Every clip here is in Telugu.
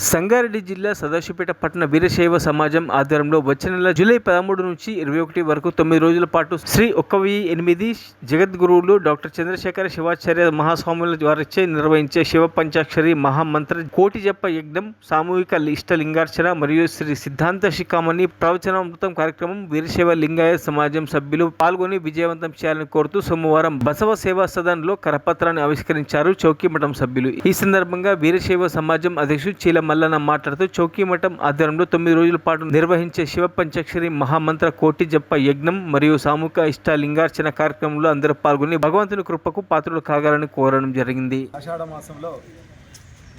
సంగారెడ్డి జిల్లా సదాశివపేట పట్టణ వీరశైవ సమాజం ఆధ్వర్యంలో వచ్చే నెల జూలై 13 నుంచి 21 వరకు 9 రోజుల పాటు శ్రీ 108 జగద్గురువులు డాక్టర్ చంద్రశేఖర శివాచార్య మహాస్వాముల వారిచే నిర్వహించే శివ పంచాక్షరి మహామంత్ర కోటి జప యజ్ఞం, సామూహిక ఇష్టలింగార్చన మరియు శ్రీ సిద్ధాంత శిఖామణి ప్రవచనామృతం కార్యక్రమం వీరశైవ లింగాయ సమాజం సభ్యులు పాల్గొని విజయవంతం చేయాలని కోరుతూ సోమవారం బసవ సేవా సదన్లో కరపత్రాన్ని ఆవిష్కరించారు చౌకీమఠం సభ్యులు. ఈ సందర్భంగా వీరశైవ సమాజం అధ్యక్షుడు చీల మల్లన్న మాట్లాడుతూ చౌకీమఠం ఆధ్వర్యంలో 9 రోజుల పాటు నిర్వహించే శివ పంచాక్షరి మహామంత్ర కోటి జప యజ్ఞం మరియు సామూహిక ఇష్టలింగార్చన కార్యక్రమంలో అందరూ పాల్గొని భగవంతుని కృపకు పాత్రులు కాగాలని కోరడం జరిగింది. ఆషాఢ మాసంలో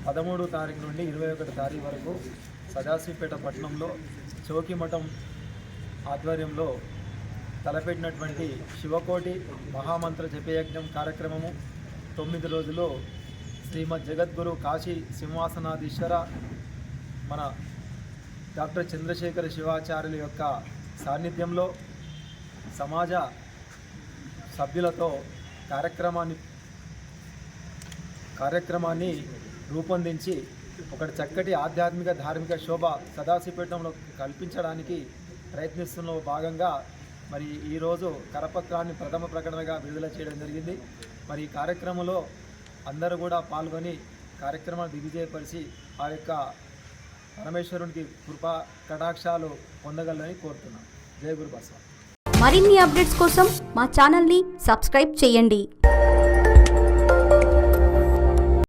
13వ తారీఖు నుండి 21వ తారీఖు వరకు సదాశివపేట పట్టణంలో చౌకీమఠం ఆధ్వర్యంలో తలపెట్టినటువంటి శివకోటి మహామంత్ర జపయజ్ఞం కార్యక్రమము 9 రోజులు శ్రీమద్ జగద్గురు కాశీ సింహాసనాధీశ్వర మన డాక్టర్ చంద్రశేఖర శివాచార్యుల యొక్క సాన్నిధ్యంలో సమాజ సభ్యులతో కార్యక్రమాన్ని రూపొందించి ఒక చక్కటి ఆధ్యాత్మిక ధార్మిక శోభ సదాశివపేటంలో కల్పించడానికి ప్రయత్నిస్తున్న భాగంగా మరి ఈరోజు కరపత్రాన్ని ప్రథమ ప్రకటనగా విడుదల చేయడం జరిగింది. మరి ఈ కార్యక్రమంలో అందరూ కూడా పాల్గొని కార్యక్రమాన్ని దిగ్విజయపరిచి ఆ యొక్క పరమేశ్వరునికి కృపా కటాక్షాలు పొందగలని కోరుతున్నాం. జై గురు బసవ. మరిన్ని అప్డేట్స్ కోసం మా ఛానల్ని సబ్స్క్రైబ్ చేయండి.